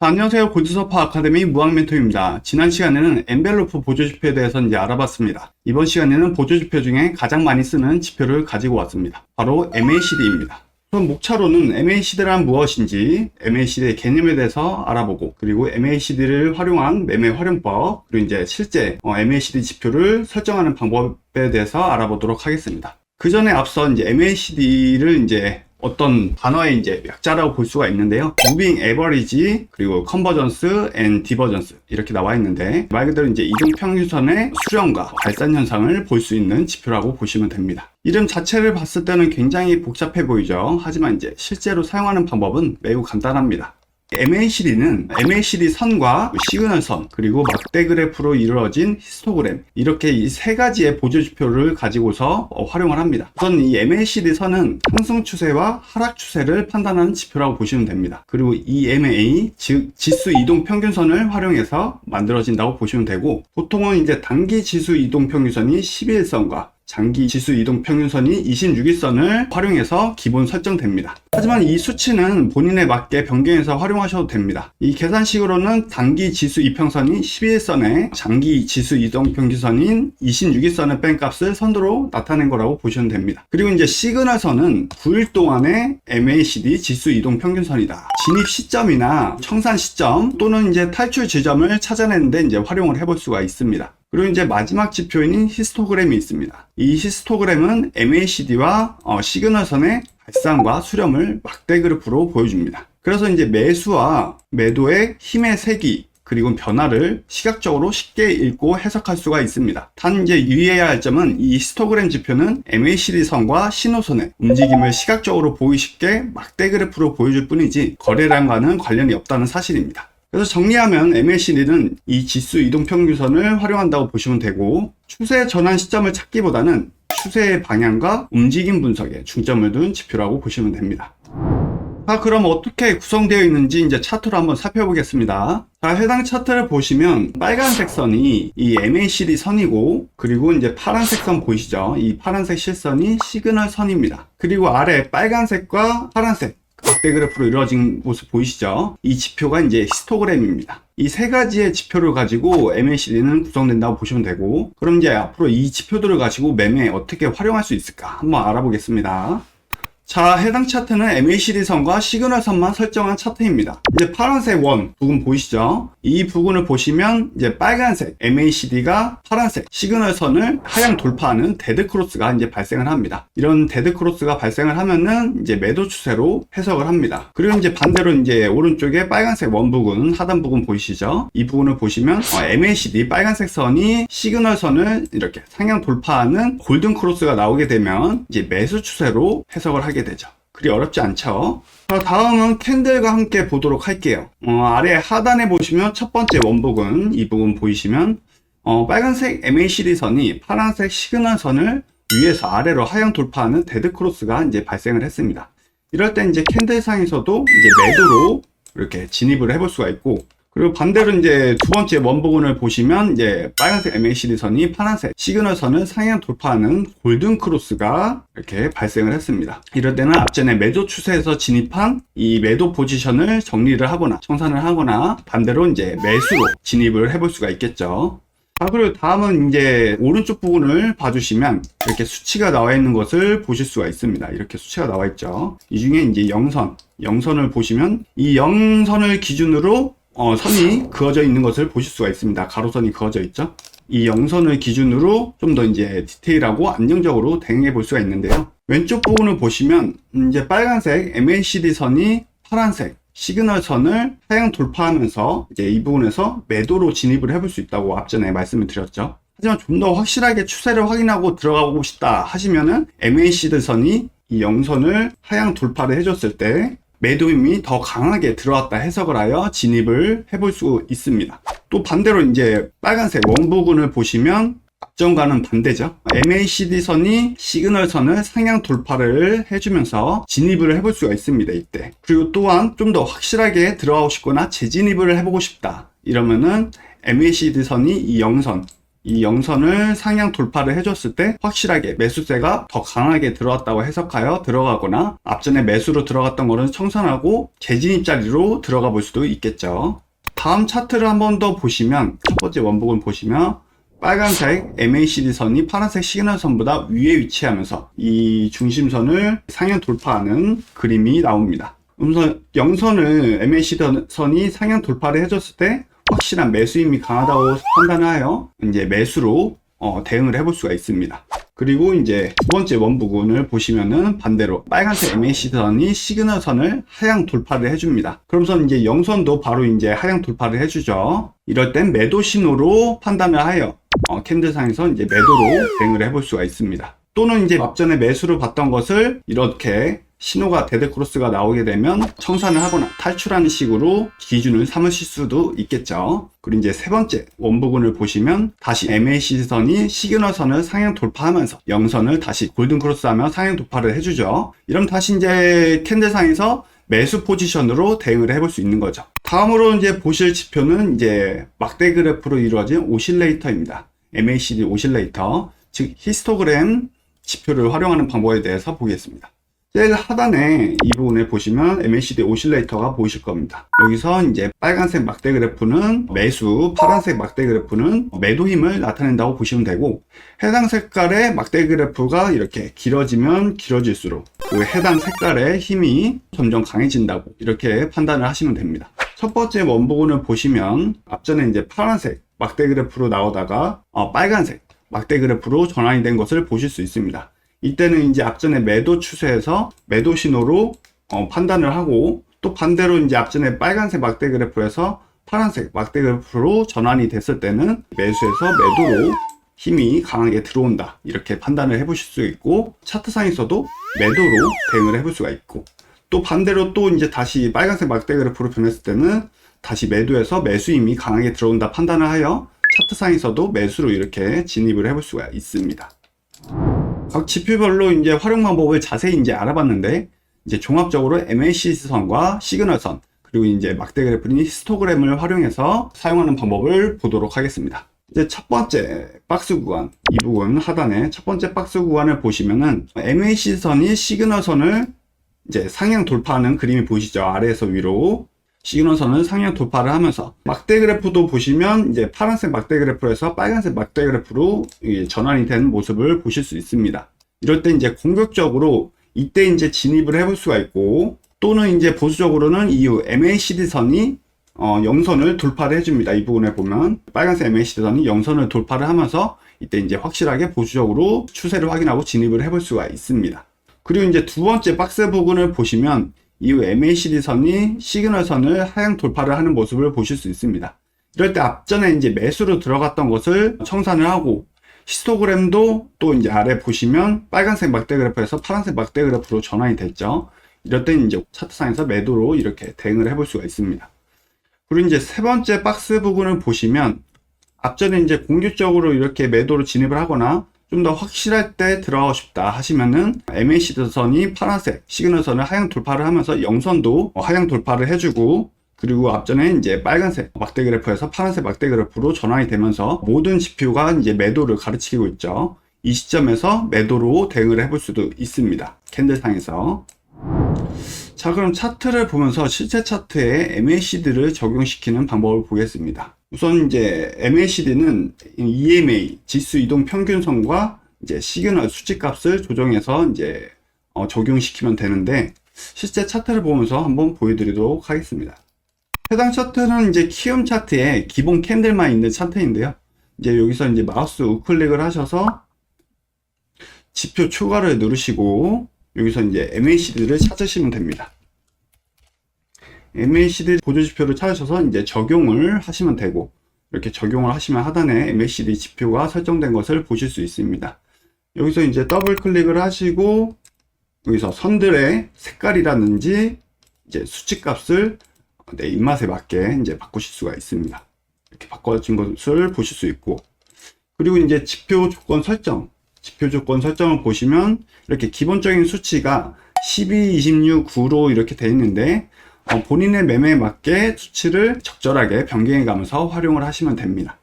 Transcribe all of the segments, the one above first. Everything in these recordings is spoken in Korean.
안녕하세요. 골드서퍼 아카데미 무학멘토입니다. 지난 시간에는 엔벨로프 보조지표에 대해서 알아봤습니다. 이번 시간에는 보조지표 중에 가장 많이 쓰는 지표를 가지고 왔습니다. 바로 MACD입니다. 우선 목차로는 MACD란 무엇인지, MACD의 개념에 대해서 알아보고, 그리고 MACD를 활용한 매매 활용법, 그리고 실제 MACD 지표를 설정하는 방법에 대해서 알아보도록 하겠습니다. 그 전에 앞서 MACD를 어떤 단어의 약자라고 볼 수가 있는데요. Moving Average, 그리고 Convergence and Divergence 이렇게 나와 있는데, 말 그대로 이동평균선의 수렴과 발산 현상을 볼 수 있는 지표라고 보시면 됩니다. 이름 자체를 봤을 때는 굉장히 복잡해 보이죠. 하지만 실제로 사용하는 방법은 매우 간단합니다. MACD는 MACD 선과 시그널 선, 그리고 막대 그래프로 이루어진 히스토그램, 이렇게 이 세 가지의 보조지표를 가지고서 활용을 합니다. 우선 이 MACD 선은 상승 추세와 하락 추세를 판단하는 지표라고 보시면 됩니다. 그리고 EMA, 즉 지수 이동 평균선을 활용해서 만들어진다고 보시면 되고, 보통은 단기 지수 이동 평균선이 11일선과 장기 지수 이동 평균선이 26일선을 활용해서 기본 설정됩니다. 하지만 이 수치는 본인에 맞게 변경해서 활용하셔도 됩니다. 이 계산식으로는 단기 지수 이평선이 12일선에 장기 지수 이동 평균선인 26일선을 뺀 값을 선으로 나타낸 거라고 보시면 됩니다. 그리고 시그널선은 9일 동안의 MACD 지수 이동 평균선이다. 진입 시점이나 청산 시점 또는 탈출 지점을 찾아내는데 활용을 해볼 수가 있습니다. 그리고 마지막 지표인 히스토그램이 있습니다. 이 히스토그램은 MACD와 시그널선의 발산과 수렴을 막대 그래프로 보여줍니다. 그래서 매수와 매도의 힘의 세기, 그리고 변화를 시각적으로 쉽게 읽고 해석할 수가 있습니다. 단 유의해야 할 점은 이 히스토그램 지표는 MACD 선과 신호선의 움직임을 시각적으로 보기 쉽게 막대 그래프로 보여줄 뿐이지 거래량과는 관련이 없다는 사실입니다. 그래서 정리하면 MACD는 이 지수 이동 평균선을 활용한다고 보시면 되고, 추세 전환 시점을 찾기보다는 추세의 방향과 움직임 분석에 중점을 둔 지표라고 보시면 됩니다. 그럼 어떻게 구성되어 있는지 차트로 한번 살펴보겠습니다. 해당 차트를 보시면 빨간색 선이 이 MACD 선이고, 그리고 파란색 선 보이시죠? 이 파란색 실선이 시그널 선입니다. 그리고 아래 빨간색과 파란색 막대 그래프로 이루어진 모습 보이시죠? 이 지표가 히스토그램입니다. 이 세 가지의 지표를 가지고 MACD는 구성된다고 보시면 되고, 그럼 앞으로 이 지표들을 가지고 매매에 어떻게 활용할 수 있을까 한번 알아보겠습니다. 자, 해당 차트는 MACD 선과 시그널 선만 설정한 차트입니다. 파란색 원 부분 보이시죠? 이 부분을 보시면 빨간색 MACD가 파란색 시그널 선을 하향 돌파하는 데드 크로스가 발생을 합니다. 이런 데드 크로스가 발생을 하면은 매도 추세로 해석을 합니다. 그리고 반대로 오른쪽에 빨간색 원 부분, 하단 부분 보이시죠? 이 부분을 보시면 MACD 빨간색 선이 시그널 선을 이렇게 상향 돌파하는 골든 크로스가 나오게 되면 매수 추세로 해석을 하게 되죠. 그리 어렵지 않죠? 다음은 캔들과 함께 보도록 할게요. 아래 하단에 보시면 첫 번째 원부분, 이 부분 보이시면 빨간색 MACD 선이 파란색 시그널 선을 위에서 아래로 하향 돌파하는 데드 크로스가 발생을 했습니다. 이럴 때 캔들상에서도 매도로 이렇게 진입을 해볼 수가 있고, 그리고 반대로 두 번째 원부분을 보시면 빨간색 MACD 선이 파란색 시그널 선을 상향 돌파하는 골든 크로스가 이렇게 발생을 했습니다. 이럴 때는 앞전에 매도 추세에서 진입한 이 매도 포지션을 정리를 하거나 청산을 하거나, 반대로 매수로 진입을 해볼 수가 있겠죠. 그리고 다음은 오른쪽 부분을 봐주시면 이렇게 수치가 나와 있는 것을 보실 수가 있습니다. 이렇게 수치가 나와 있죠. 이 중에 영선을 보시면 이 영선을 기준으로 선이 그어져 있는 것을 보실 수가 있습니다. 가로선이 그어져 있죠. 이 영선을 기준으로 좀 더 디테일하고 안정적으로 대응해 볼 수가 있는데요. 왼쪽 부분을 보시면 빨간색 MACD 선이 파란색 시그널 선을 하향 돌파하면서 이 부분에서 매도로 진입을 해볼 수 있다고 앞전에 말씀을 드렸죠. 하지만 좀 더 확실하게 추세를 확인하고 들어가고 싶다 하시면은 MACD 선이 이 영선을 하향 돌파를 해줬을 때 매도 힘이 더 강하게 들어왔다 해석을 하여 진입을 해볼 수 있습니다. 또 반대로 빨간색 원 부분을 보시면 앞전과는 반대죠. MACD 선이 시그널 선을 상향 돌파를 해주면서 진입을 해볼 수가 있습니다. 이때. 그리고 또한 좀 더 확실하게 들어가고 싶거나 재진입을 해보고 싶다 이러면은 MACD 선이 이 영선 이 영선을 상향 돌파를 해줬을 때 확실하게 매수세가 더 강하게 들어왔다고 해석하여 들어가거나, 앞전에 매수로 들어갔던 거는 청산하고 재진입 자리로 들어가 볼 수도 있겠죠. 다음 차트를 한 번 더 보시면, 첫 번째 원복을 보시면 빨간색 MACD 선이 파란색 시그널 선보다 위에 위치하면서 이 중심선을 상향 돌파하는 그림이 나옵니다. 우선 영선을 MACD 선이 상향 돌파를 해줬을 때 확실한 매수 힘이 강하다고 판단하여 이제 매수로 대응을 해볼 수가 있습니다. 그리고 이제 두 번째 원부근을 보시면은 반대로 빨간색 MACD 선이 시그널 선을 하향 돌파를 해줍니다. 그러면서 이제 영선도 바로 이제 하향 돌파를 해주죠. 이럴 땐 매도 신호로 판단을 하여 캔들상에서 이제 매도로 대응을 해볼 수가 있습니다. 또는 이제 앞전에 매수를 봤던 것을 이렇게 신호가 데드크로스가 나오게 되면 청산을 하거나 탈출하는 식으로 기준을 삼으실 수도 있겠죠. 그리고 이제 세 번째 원부근을 보시면 다시 MACD 선이 시그널 선을 상향 돌파하면서 영선을 다시 골든크로스하며 상향 돌파를 해주죠. 이러면 다시 이제 캔들상에서 매수 포지션으로 대응을 해볼 수 있는 거죠. 다음으로 이제 보실 지표는 이제 막대 그래프로 이루어진 오실레이터입니다. MACD 오실레이터, 즉 히스토그램 지표를 활용하는 방법에 대해서 보겠습니다. 제일 하단에 이 부분에 보시면 MACD 오실레이터가 보이실 겁니다. 여기서 이제 빨간색 막대 그래프는 매수, 파란색 막대 그래프는 매도 힘을 나타낸다고 보시면 되고, 해당 색깔의 막대 그래프가 이렇게 길어지면 길어질수록 그 해당 색깔의 힘이 점점 강해진다고 이렇게 판단을 하시면 됩니다. 첫 번째 원부근을 보시면 앞전에 이제 파란색 막대 그래프로 나오다가 빨간색 막대 그래프로 전환이 된 것을 보실 수 있습니다. 이때는 이제 앞전에 매도 추세에서 매도 신호로 판단을 하고, 또 반대로 이제 앞전에 빨간색 막대 그래프에서 파란색 막대 그래프로 전환이 됐을 때는 매수에서 매도로 힘이 강하게 들어온다 이렇게 판단을 해보실 수 있고, 차트상에서도 매도로 대응을 해볼 수가 있고, 또 반대로 또 이제 다시 빨간색 막대 그래프로 변했을 때는 다시 매도에서 매수 힘이 강하게 들어온다 판단을 하여 차트상에서도 매수로 이렇게 진입을 해볼 수가 있습니다. 각 지표별로 이제 활용 방법을 자세히 이제 알아봤는데, 이제 종합적으로 MACD 선과 시그널 선, 그리고 이제 막대 그래프인 히스토그램을 활용해서 사용하는 방법을 보도록 하겠습니다. 이제 첫 번째 박스 구간, 이 부분 하단에 첫 번째 박스 구간을 보시면은 MACD 선이 시그널 선을 이제 상향 돌파하는 그림이 보이시죠? 아래에서 위로 시그널 선을 상향 돌파를 하면서, 막대 그래프도 보시면 이제 파란색 막대 그래프에서 빨간색 막대 그래프로 전환이 되는 모습을 보실 수 있습니다. 이럴 때 이제 공격적으로 이때 이제 진입을 해볼 수가 있고, 또는 이제 보수적으로는 이후 MACD 선이 영선을 돌파를 해줍니다. 이 부분에 보면 빨간색 MACD 선이 영선을 돌파를 하면서 이때 이제 확실하게 보수적으로 추세를 확인하고 진입을 해볼 수가 있습니다. 그리고 이제 두 번째 박스 부분을 보시면 이후 MACD 선이 시그널 선을 하향 돌파를 하는 모습을 보실 수 있습니다. 이럴 때 앞전에 이제 매수로 들어갔던 것을 청산을 하고, 히스토그램도 또 이제 아래 보시면 빨간색 막대 그래프에서 파란색 막대 그래프로 전환이 됐죠. 이럴 때 이제 차트상에서 매도로 이렇게 대응을 해볼 수가 있습니다. 그리고 이제 세 번째 박스 부분을 보시면 앞전에 이제 공격적으로 이렇게 매도로 진입을 하거나 좀 더 확실할 때 들어가고 싶다 하시면은 MACD 선이 파란색 시그널 선을 하향 돌파를 하면서 영선도 하향 돌파를 해주고, 그리고 앞전에 이제 빨간색 막대 그래프에서 파란색 막대 그래프로 전환이 되면서 모든 지표가 이제 매도를 가르치고 있죠. 이 시점에서 매도로 대응을 해볼 수도 있습니다. 캔들상에서. 자, 그럼 차트를 보면서 실제 차트에 MACD를 적용시키는 방법을 보겠습니다. 우선 이제 MACD는 EMA 지수 이동 평균선과 이제 시그널 수치값을 조정해서 이제 적용시키면 되는데, 실제 차트를 보면서 한번 보여드리도록 하겠습니다. 해당 차트는 이제 키움 차트에 기본 캔들만 있는 차트인데요. 이제 여기서 이제 마우스 우클릭을 하셔서 지표 추가를 누르시고 여기서 이제 MACD를 찾으시면 됩니다. MACD 보조지표를 찾으셔서 이제 적용을 하시면 되고, 이렇게 적용을 하시면 하단에 MACD 지표가 설정된 것을 보실 수 있습니다. 여기서 이제 더블 클릭을 하시고 여기서 선들의 색깔이라든지 이제 수치값을 내 입맛에 맞게 이제 바꾸실 수가 있습니다. 이렇게 바꿔진 것을 보실 수 있고, 그리고 이제 지표 조건 설정을 보시면 이렇게 기본적인 수치가 12, 26, 9로 이렇게 되어 있는데, 본인의 매매에 맞게 수치를 적절하게 변경해 가면서 활용을 하시면 됩니다.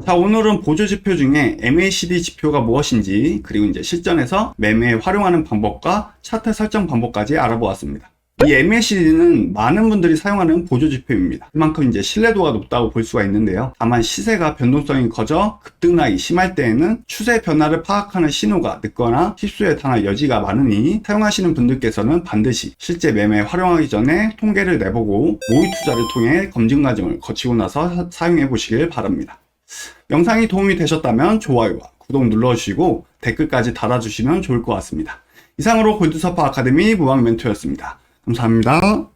자, 자, 오늘은 보조지표 중에 MACD 지표가 무엇인지, 그리고 이제 실전에서 매매에 활용하는 방법과 차트 설정 방법까지 알아보았습니다. 이 MACD는 많은 분들이 사용하는 보조지표입니다. 그만큼 이제 신뢰도가 높다고 볼 수가 있는데요. 다만 시세가 변동성이 커져 급등락이 심할 때에는 추세 변화를 파악하는 신호가 늦거나 휩수에 당할 여지가 많으니 사용하시는 분들께서는 반드시 실제 매매에 활용하기 전에 통계를 내보고 모의 투자를 통해 검증 과정을 거치고 나서 사용해 보시길 바랍니다. 영상이 도움이 되셨다면 좋아요와 구독 눌러주시고 댓글까지 달아주시면 좋을 것 같습니다. 이상으로 골드서퍼 아카데미 무왕 멘토였습니다. 감사합니다.